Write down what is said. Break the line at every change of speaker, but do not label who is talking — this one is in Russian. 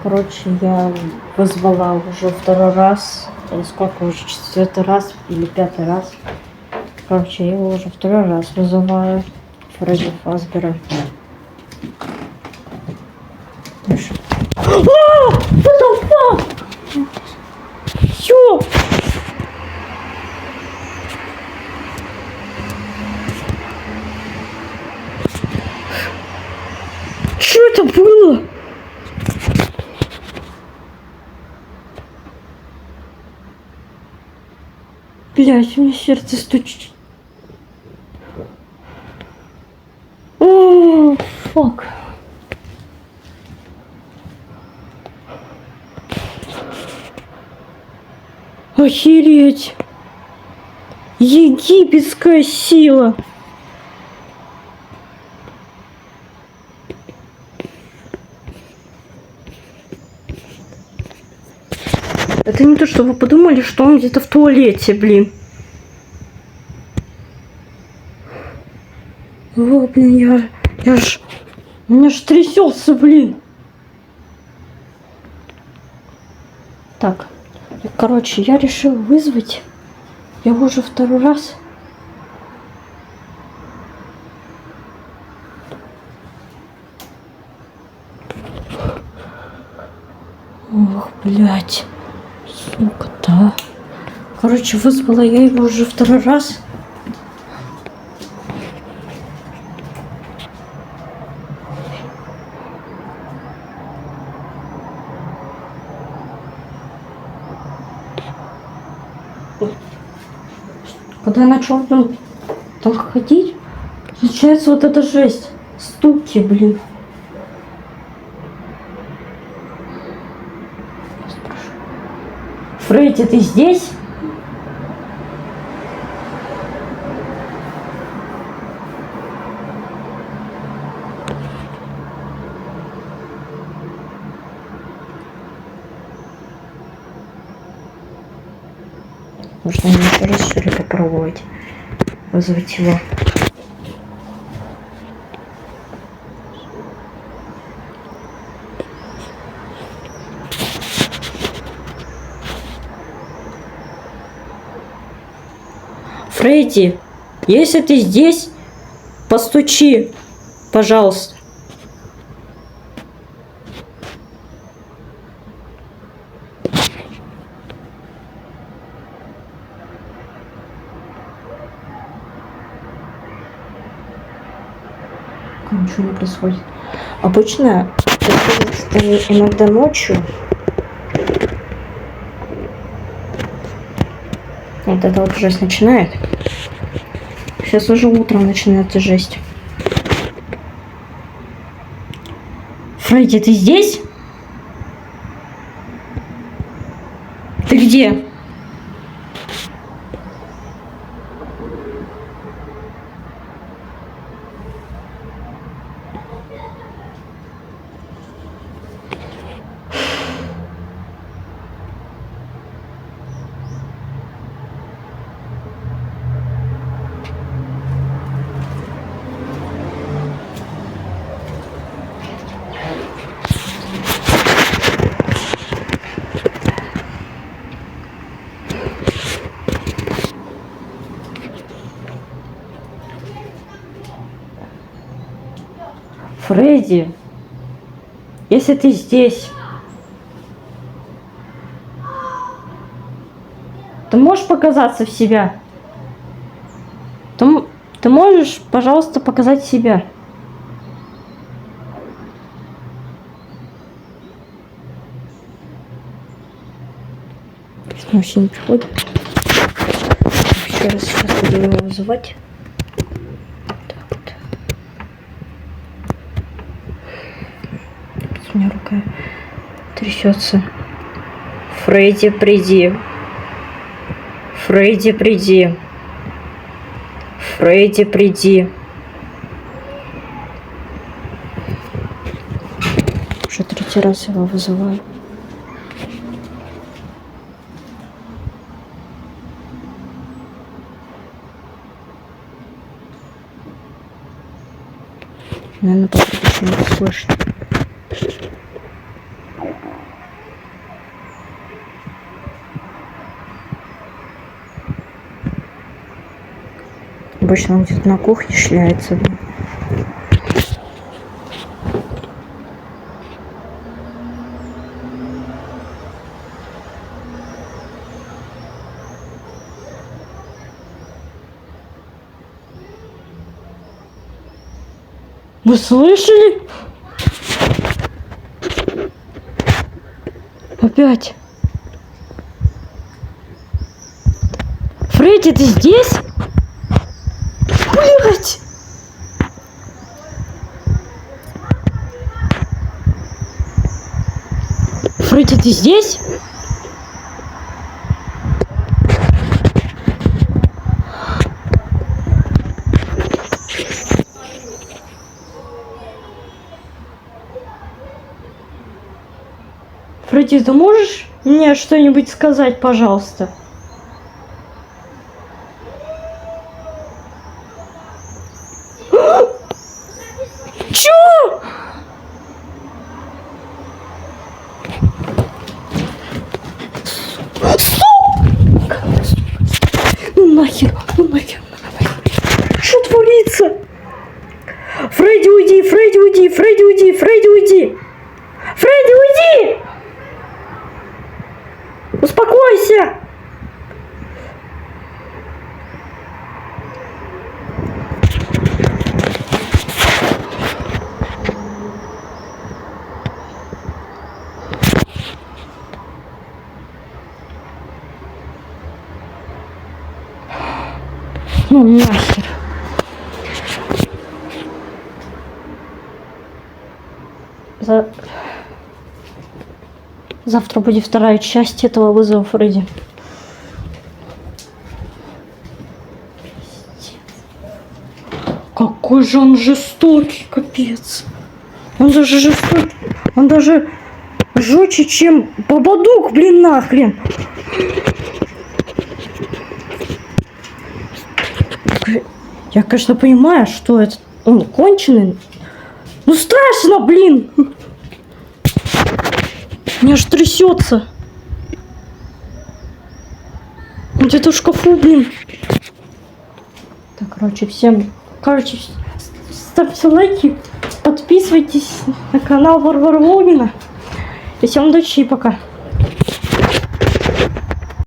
Короче, я вызвала уже второй раз, или сколько уже, четвертый раз или пятый раз. Короче, я его уже второй раз вызываю, Фредди Фазбера. What the fuck? Ё! Что это было? Блять, у меня сердце стучит. О, фак. Охереть. Египетская сила. Это не то, что вы подумали, что он где-то в туалете, блин. О, блин, у меня ж трясется, блин. Так, короче, я решил вызвать. Я уже второй раз. Ох, блядь. Сука-то. Короче, вызвала я его уже второй раз. Когда я начал там ходить, начинается вот эта жесть. Стуки, блин. Фредди, ты здесь? Можно мне еще раз, что ли, попробовать вызвать его. Фредди, если ты здесь, постучи, пожалуйста. Ничего не происходит. Обычно иногда ночью. Вот это вот жесть начинает. Сейчас уже утром начинается жесть. Фредди, ты здесь? Ты где? Фредди, если ты здесь, ты можешь показаться в себя? Ты можешь, пожалуйста, показать себя? Вообще не приходит. Еще раз сейчас буду его вызывать. У меня рука трясется. Фредди, приди. Фредди, приди. Фредди, приди. Уже третий раз его вызываю. Наверное, пока еще не слышно. обычно он где-то на кухне шляется, блин. Вы слышали? Опять. Фредди, ты здесь? Блять! Фредди, ты здесь? Фредди, ты можешь мне что-нибудь сказать, пожалуйста? Чё? Ну нахер, ну нахер. Что творится? Фредди, уйди, Фредди, уйди, Фредди, уйди, Фредди, уйди. Фредди, уйди! Успокойся! Ну нахер. Завтра будет вторая часть этого вызова Фредди. Какой же он жестокий, капец. Он даже жестокий. Он даже жестче, чем Бабадук, блин, нахрен. Я, конечно, понимаю, что это он конченый. Ну страшно, блин. Меня аж трясется. Он где-то в шкафу, блин. Так, короче, ставьте лайки, подписывайтесь на канал Варвара Логина. И всем удачи и пока.